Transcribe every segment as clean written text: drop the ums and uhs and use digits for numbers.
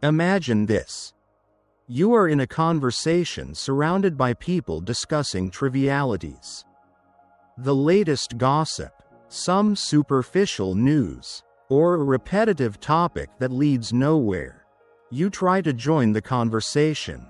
Imagine this. You are in a conversation surrounded by people discussing trivialities. The latest gossip, some superficial news, or a repetitive topic that leads nowhere. You try to join the conversation,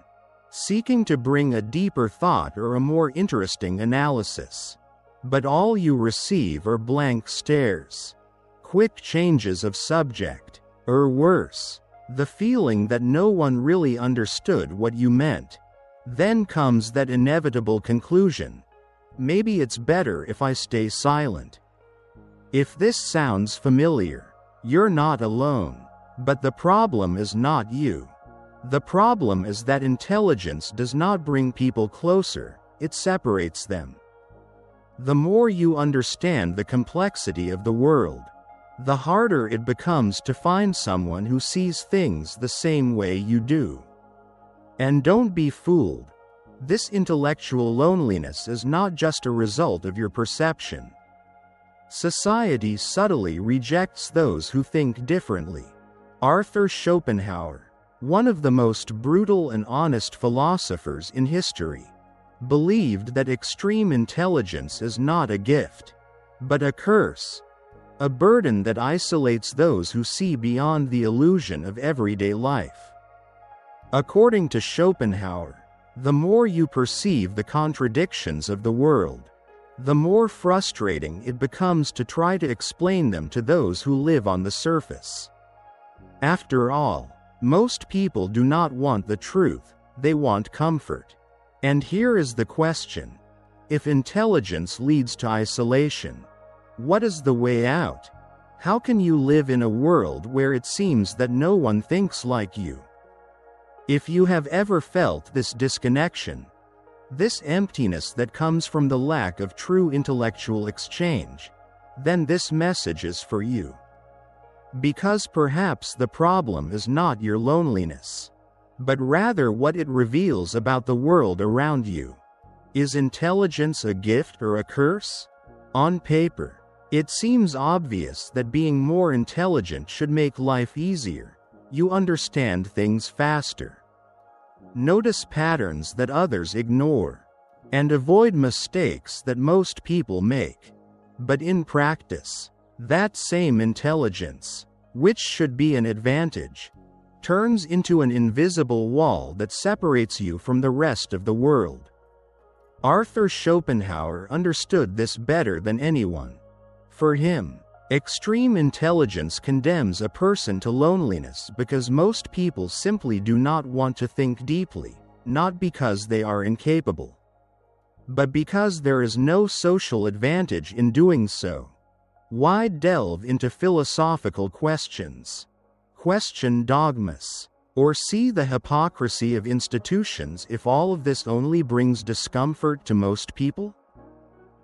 seeking to bring a deeper thought or a more interesting analysis. But all you receive are blank stares, quick changes of subject, or worse, the feeling that no one really understood what you meant. Then comes that inevitable conclusion. Maybe it's better if I stay silent. If this sounds familiar, you're not alone. But the problem is not you. The problem is that intelligence does not bring people closer, it separates them. The more you understand the complexity of the world, the harder it becomes to find someone who sees things the same way you do. And don't be fooled. This intellectual loneliness is not just a result of your perception. Society subtly rejects those who think differently. Arthur Schopenhauer, one of the most brutal and honest philosophers in history, believed that extreme intelligence is not a gift, but a curse, a burden that isolates those who see beyond the illusion of everyday life. According to Schopenhauer, the more you perceive the contradictions of the world, the more frustrating it becomes to try to explain them to those who live on the surface. After all, most people do not want the truth, they want comfort. And here is the question. If intelligence leads to isolation, what is the way out? How can you live in a world where it seems that no one thinks like you? If you have ever felt this disconnection, this emptiness that comes from the lack of true intellectual exchange, then this message is for you. Because perhaps the problem is not your loneliness, but rather what it reveals about the world around you. Is intelligence a gift or a curse? On paper, it seems obvious that being more intelligent should make life easier. You understand things faster, notice patterns that others ignore, and avoid mistakes that most people make. But in practice, that same intelligence, which should be an advantage, turns into an invisible wall that separates you from the rest of the world. Arthur Schopenhauer understood this better than anyone. For him, extreme intelligence condemns a person to loneliness because most people simply do not want to think deeply, not because they are incapable, but because there is no social advantage in doing so. Why delve into philosophical questions, question dogmas, or see the hypocrisy of institutions if all of this only brings discomfort to most people?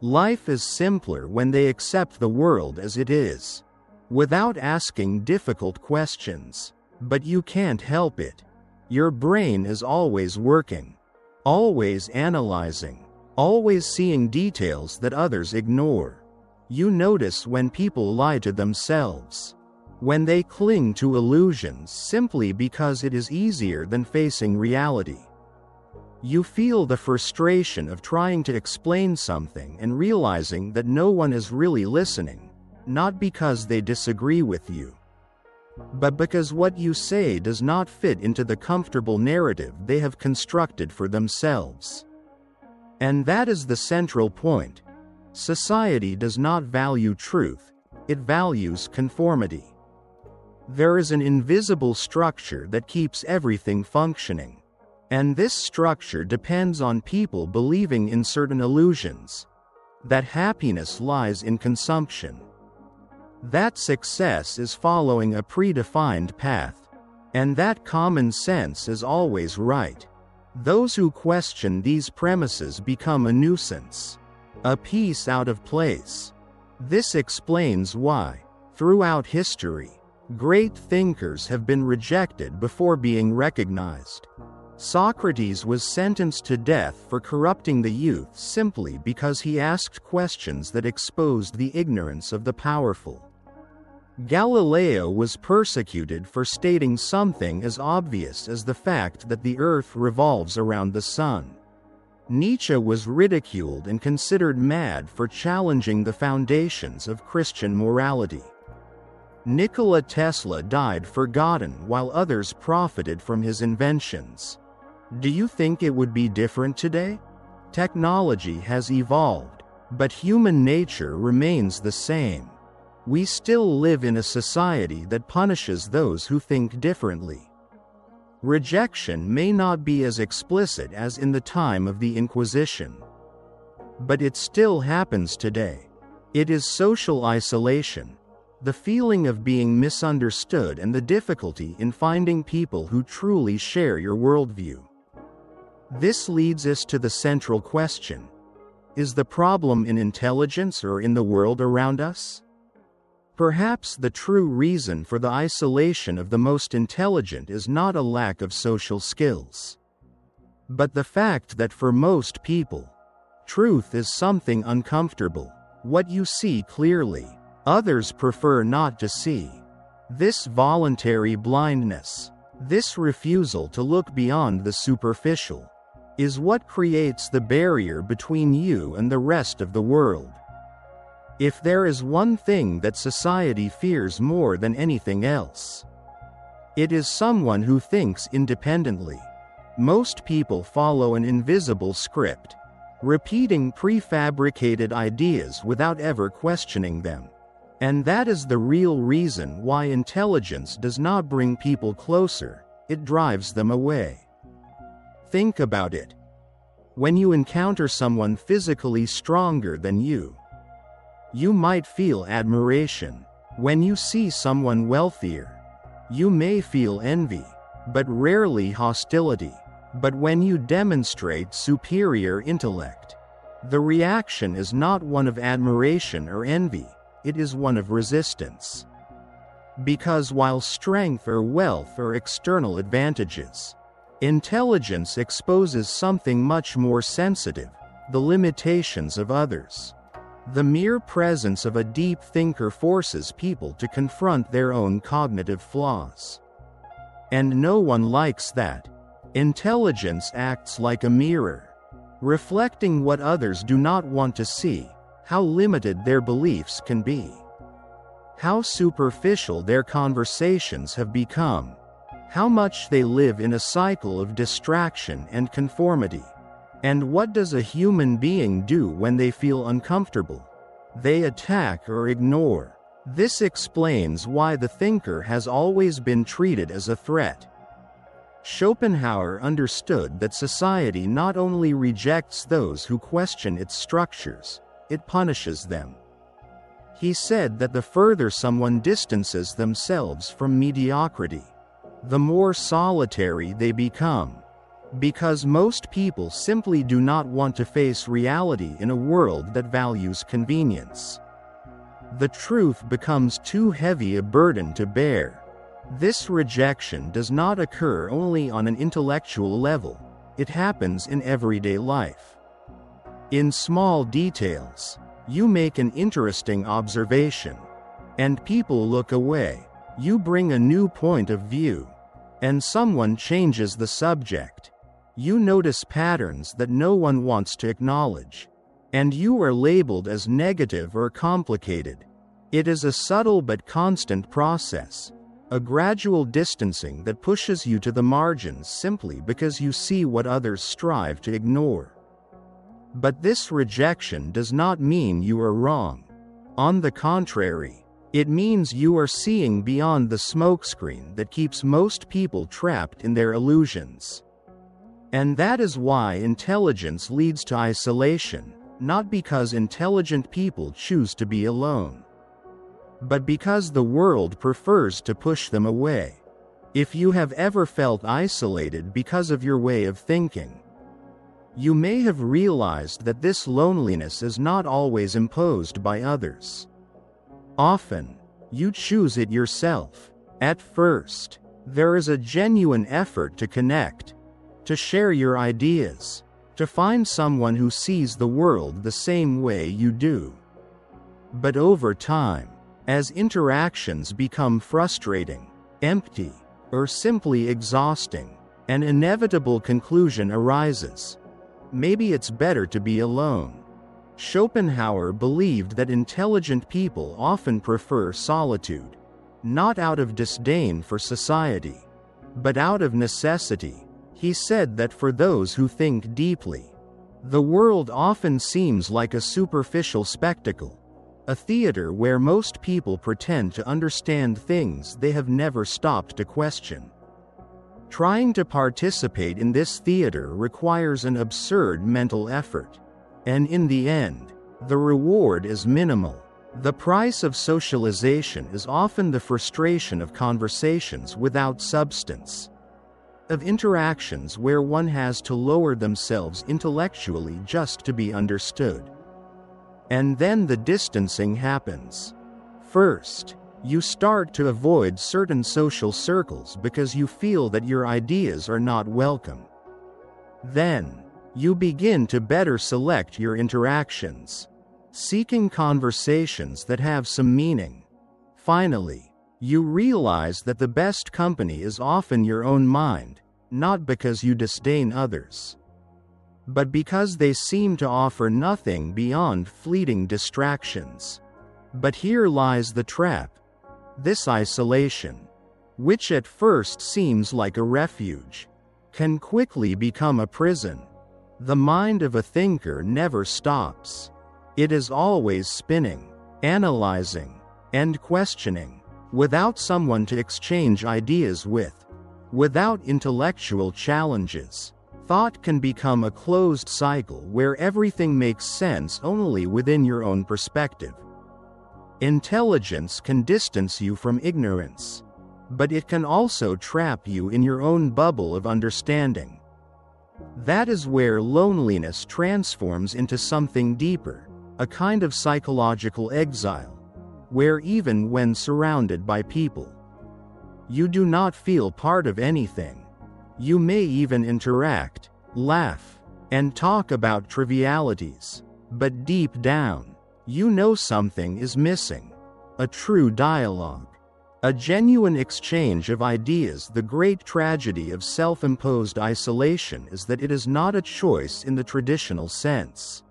Life is simpler when they accept the world as it is, without asking difficult questions. But you can't help it. Your brain is always working, always analyzing, always seeing details that others ignore. You notice when people lie to themselves, when they cling to illusions simply because it is easier than facing reality. You feel the frustration of trying to explain something and realizing that no one is really listening, not because they disagree with you, but because what you say does not fit into the comfortable narrative they have constructed for themselves. And that is the central point. Society does not value truth, it values conformity. There is an invisible structure that keeps everything functioning. And this structure depends on people believing in certain illusions. That happiness lies in consumption. That success is following a predefined path. And that common sense is always right. Those who question these premises become a nuisance, a piece out of place. This explains why, throughout history, great thinkers have been rejected before being recognized. Socrates was sentenced to death for corrupting the youth simply because he asked questions that exposed the ignorance of the powerful. Galileo was persecuted for stating something as obvious as the fact that the Earth revolves around the Sun. Nietzsche was ridiculed and considered mad for challenging the foundations of Christian morality. Nikola Tesla died forgotten while others profited from his inventions. Do you think it would be different today? Technology has evolved, but human nature remains the same. We still live in a society that punishes those who think differently. Rejection may not be as explicit as in the time of the Inquisition, but it still happens today. It is social isolation, the feeling of being misunderstood, and the difficulty in finding people who truly share your worldview. This leads us to the central question: is the problem in intelligence or in the world around us? Perhaps the true reason for the isolation of the most intelligent is not a lack of social skills, but the fact that for most people, truth is something uncomfortable. What you see clearly, others prefer not to see. This voluntary blindness, this refusal to look beyond the superficial, is what creates the barrier between you and the rest of the world. If there is one thing that society fears more than anything else, it is someone who thinks independently. Most people follow an invisible script, repeating prefabricated ideas without ever questioning them. And that is the real reason why intelligence does not bring people closer, it drives them away. Think about it. When you encounter someone physically stronger than you might feel admiration. When you see someone wealthier, you may feel envy, but rarely hostility. But when you demonstrate superior intellect, the reaction is not one of admiration or envy, it is one of resistance. Because while strength or wealth are external advantages, intelligence exposes something much more sensitive: the limitations of others. The mere presence of a deep thinker forces people to confront their own cognitive flaws. And no one likes that. Intelligence acts like a mirror, reflecting what others do not want to see, how limited their beliefs can be, how superficial their conversations have become, how much they live in a cycle of distraction and conformity. And what does a human being do when they feel uncomfortable? They attack or ignore. This explains why the thinker has always been treated as a threat. Schopenhauer understood that society not only rejects those who question its structures, it punishes them. He said that the further someone distances themselves from mediocrity, the more solitary they become. Because most people simply do not want to face reality in a world that values convenience. The truth becomes too heavy a burden to bear. This rejection does not occur only on an intellectual level, it happens in everyday life. In small details, you make an interesting observation, and people look away. You bring a new point of view, and someone changes the subject. You notice patterns that no one wants to acknowledge, and you are labeled as negative or complicated. It is a subtle but constant process, a gradual distancing that pushes you to the margins simply because you see what others strive to ignore. But this rejection does not mean you are wrong. On the contrary, it means you are seeing beyond the smokescreen that keeps most people trapped in their illusions. And that is why intelligence leads to isolation, not because intelligent people choose to be alone, but because the world prefers to push them away. If you have ever felt isolated because of your way of thinking, you may have realized that this loneliness is not always imposed by others. Often, you choose it yourself. At first, there is a genuine effort to connect, to share your ideas, to find someone who sees the world the same way you do. But over time, As interactions become frustrating, empty, or simply exhausting, an inevitable conclusion arises. Maybe it's better to be alone. Schopenhauer believed that intelligent people often prefer solitude, not out of disdain for society, but out of necessity. He said that for those who think deeply, the world often seems like a superficial spectacle, a theater where most people pretend to understand things they have never stopped to question. Trying to participate in this theater requires an absurd mental effort, and in the end, the reward is minimal. The price of socialization is often the frustration of conversations without substance, of interactions where one has to lower themselves intellectually just to be understood. And then the distancing happens. First, you start to avoid certain social circles because you feel that your ideas are not welcome. Then, you begin to better select your interactions, seeking conversations that have some meaning. Finally, you realize that the best company is often your own mind, not because you disdain others, but because they seem to offer nothing beyond fleeting distractions. But here lies the trap. This isolation, which at first seems like a refuge, can quickly become a prison. The mind of a thinker never stops. It is always spinning, analyzing, and questioning, without someone to exchange ideas with. Without intellectual challenges, thought can become a closed cycle where everything makes sense only within your own perspective. Intelligence can distance you from ignorance, but it can also trap you in your own bubble of understanding. That is where loneliness transforms into something deeper, a kind of psychological exile, where even when surrounded by people, you do not feel part of anything. You may even interact, laugh, and talk about trivialities, but deep down, you know something is missing. A true dialogue, a genuine exchange of ideas. The great tragedy of self-imposed isolation is that it is not a choice in the traditional sense.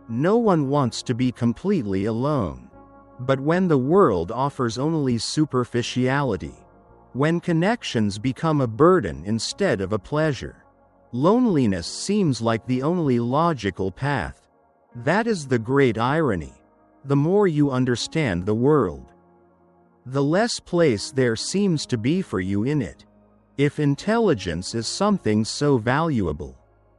No one wants to be completely alone. But when the world offers only superficiality, when connections become a burden instead of a pleasure, loneliness seems like the only logical path. That is the great irony. The more you understand the world, the less place there seems to be for you in it. If intelligence is something so valuable,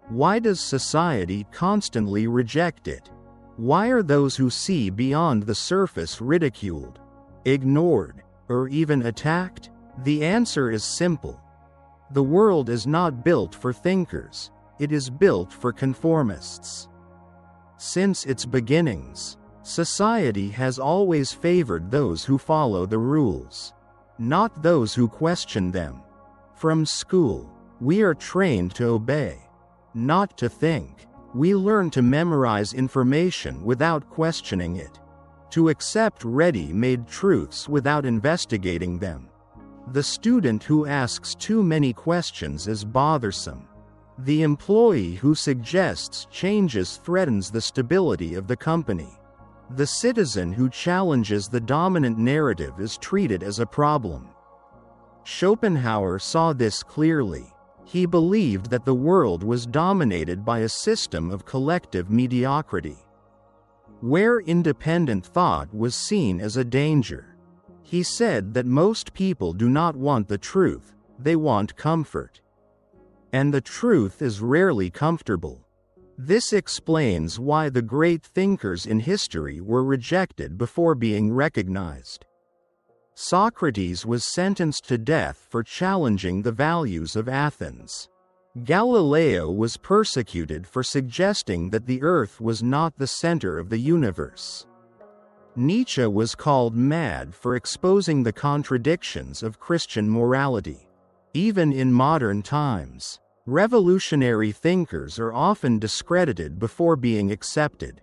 why does society constantly reject it? Why are those who see beyond the surface ridiculed, ignored, or even attacked? The answer is simple. The world is not built for thinkers, it is built for conformists. Since its beginnings, society has always favored those who follow the rules, not those who question them. From school, we are trained to obey, not to think. We learn to memorize information without questioning it, to accept ready-made truths without investigating them. The student who asks too many questions is bothersome. The employee who suggests changes threatens the stability of the company. The citizen who challenges the dominant narrative is treated as a problem. Schopenhauer saw this clearly. He believed that the world was dominated by a system of collective mediocrity, where independent thought was seen as a danger. He said that most people do not want the truth, they want comfort. And the truth is rarely comfortable. This explains why the great thinkers in history were rejected before being recognized. Socrates was sentenced to death for challenging the values of Athens. Galileo was persecuted for suggesting that the earth was not the center of the universe. Nietzsche was called mad for exposing the contradictions of Christian morality. Even in modern times, revolutionary thinkers are often discredited before being accepted.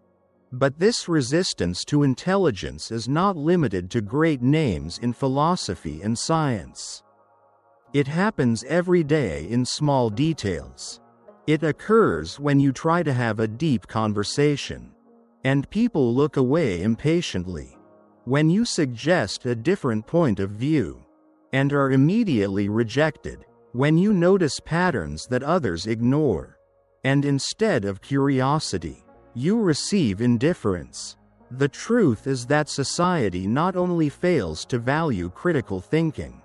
But this resistance to intelligence is not limited to great names in philosophy and science. It happens every day in small details. It occurs when you try to have a deep conversation, and people look away impatiently. When you suggest a different point of view, and are immediately rejected. When you notice patterns that others ignore, and instead of curiosity, you receive indifference. The truth is that society not only fails to value critical thinking,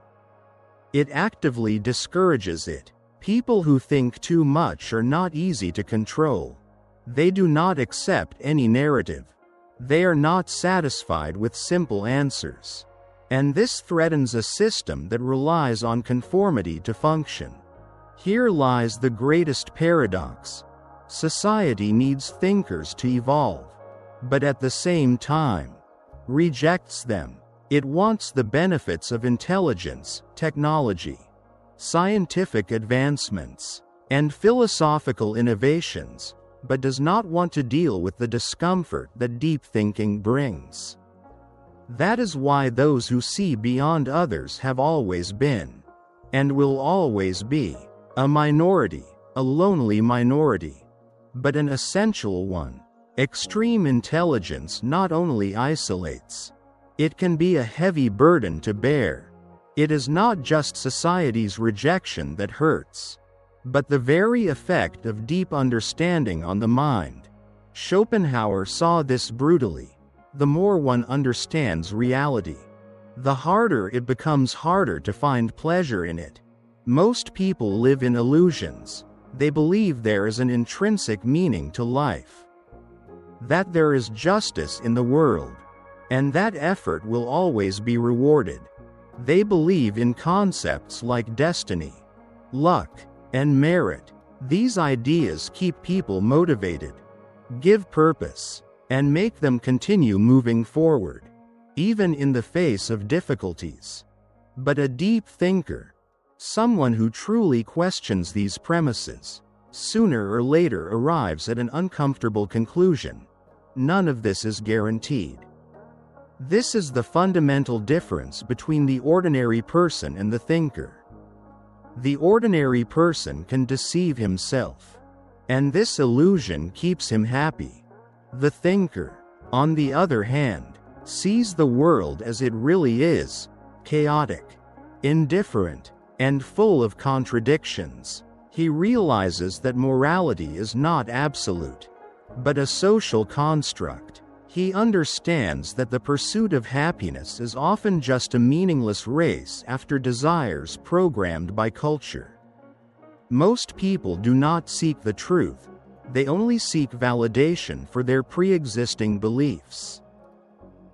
it actively discourages it. People who think too much are not easy to control. They do not accept any narrative. They are not satisfied with simple answers. And this threatens a system that relies on conformity to function. Here lies the greatest paradox. Society needs thinkers to evolve, but at the same time, rejects them. It wants the benefits of intelligence, technology, scientific advancements, and philosophical innovations, but does not want to deal with the discomfort that deep thinking brings. That is why those who see beyond others have always been, and will always be, a minority, a lonely minority, but an essential one. Extreme intelligence not only isolates, it can be a heavy burden to bear. It is not just society's rejection that hurts, but the very effect of deep understanding on the mind. Schopenhauer saw this brutally. The more one understands reality, the harder it becomes harder to find pleasure in it. Most people live in illusions. They believe there is an intrinsic meaning to life, that there is justice in the world, and that effort will always be rewarded. They believe in concepts like destiny, luck, and merit. These ideas keep people motivated, give purpose, and make them continue moving forward, even in the face of difficulties. But a deep thinker, someone who truly questions these premises, sooner or later arrives at an uncomfortable conclusion. None of this is guaranteed. This is the fundamental difference between the ordinary person and the thinker. The ordinary person can deceive himself, and this illusion keeps him happy. The thinker, on the other hand, sees the world as it really is, chaotic, indifferent, and full of contradictions. He realizes that morality is not absolute, but a social construct. He understands that the pursuit of happiness is often just a meaningless race after desires programmed by culture. Most people do not seek the truth. They only seek validation for their pre-existing beliefs.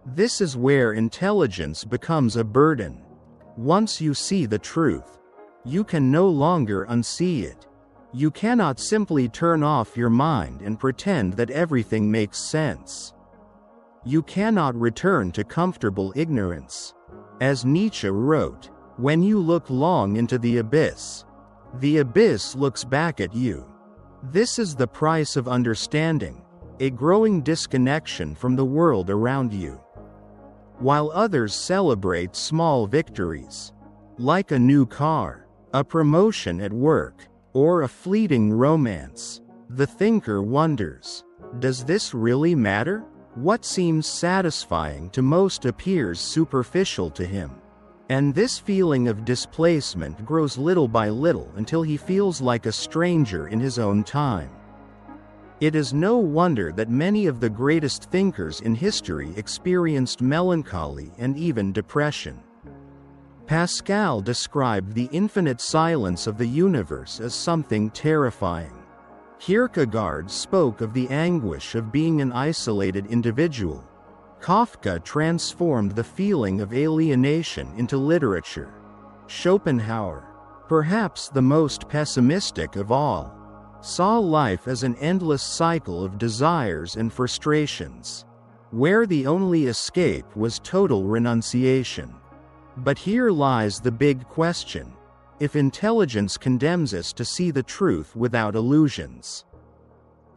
This is where intelligence becomes a burden. Once you see the truth, you can no longer unsee it. You cannot simply turn off your mind and pretend that everything makes sense. You cannot return to comfortable ignorance. As Nietzsche wrote, when you look long into the abyss looks back at you. This is the price of understanding, a growing disconnection from the world around you. While others celebrate small victories, like a new car, a promotion at work, or a fleeting romance, the thinker wonders, does this really matter? What seems satisfying to most appears superficial to him. And this feeling of displacement grows little by little until he feels like a stranger in his own time. It is no wonder that many of the greatest thinkers in history experienced melancholy and even depression. Pascal described the infinite silence of the universe as something terrifying. Kierkegaard spoke of the anguish of being an isolated individual. Kafka transformed the feeling of alienation into literature. Schopenhauer, perhaps the most pessimistic of all, saw life as an endless cycle of desires and frustrations, where the only escape was total renunciation. But here lies the big question: if intelligence condemns us to see the truth without illusions,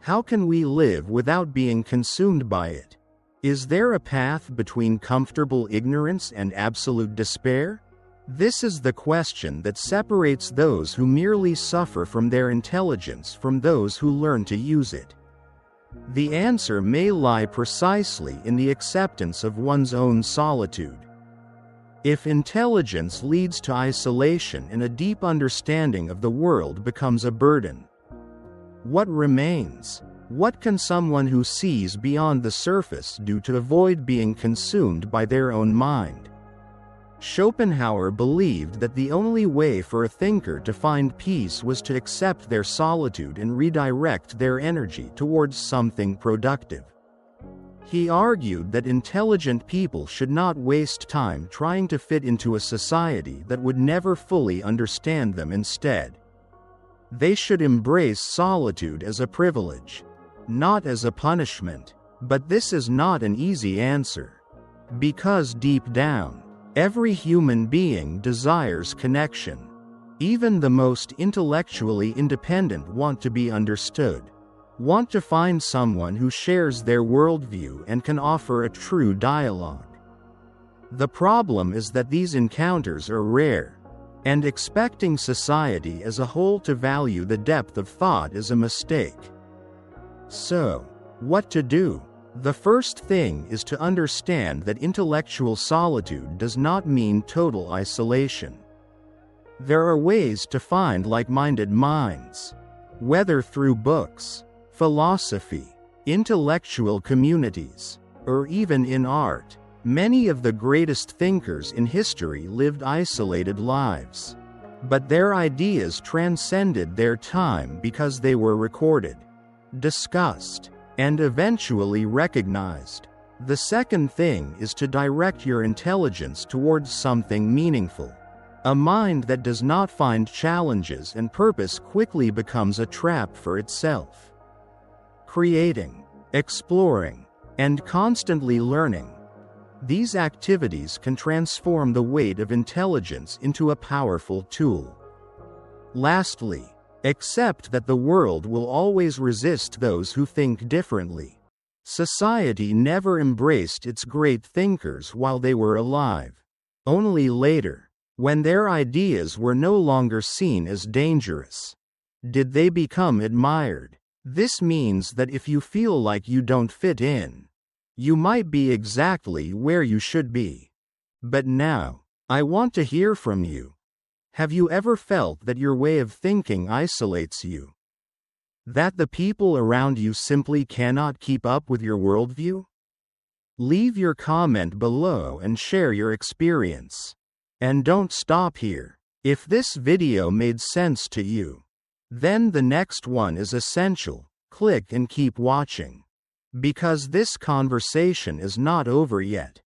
How can we live without being consumed by it? Is there a path between comfortable ignorance and absolute despair? This is the question that separates those who merely suffer from their intelligence from those who learn to use it. The answer may lie precisely in the acceptance of one's own solitude. If intelligence leads to isolation and a deep understanding of the world becomes a burden, what remains? What can someone who sees beyond the surface do to avoid being consumed by their own mind? Schopenhauer believed that the only way for a thinker to find peace was to accept their solitude and redirect their energy towards something productive. He argued that intelligent people should not waste time trying to fit into a society that would never fully understand them. Instead, they should embrace solitude as a privilege, not as a punishment. But this is not an easy answer. Because deep down, every human being desires connection. Even the most intellectually independent want to be understood, want to find someone who shares their worldview and can offer a true dialogue. The problem is that these encounters are rare, and expecting society as a whole to value the depth of thought is a mistake. So, what to do? The first thing is to understand that intellectual solitude does not mean total isolation. There are ways to find like-minded minds, whether through books, philosophy, intellectual communities, or even in art. Many of the greatest thinkers in history lived isolated lives. But their ideas transcended their time because they were recorded, discussed, and eventually recognized. The second thing is to direct your intelligence towards something meaningful. A mind that does not find challenges and purpose quickly becomes a trap for itself. Creating, exploring, and constantly learning. These activities can transform the weight of intelligence into a powerful tool. Lastly, accept that the world will always resist those who think differently. Society never embraced its great thinkers while they were alive. Only later, when their ideas were no longer seen as dangerous, did they become admired. This means that if you feel like you don't fit in, you might be exactly where you should be. But now, I want to hear from you. Have you ever felt that your way of thinking isolates you? That the people around you simply cannot keep up with your worldview? Leave your comment below and share your experience. And don't stop here. If this video made sense to you, then the next one is essential. Click and keep watching. Because this conversation is not over yet.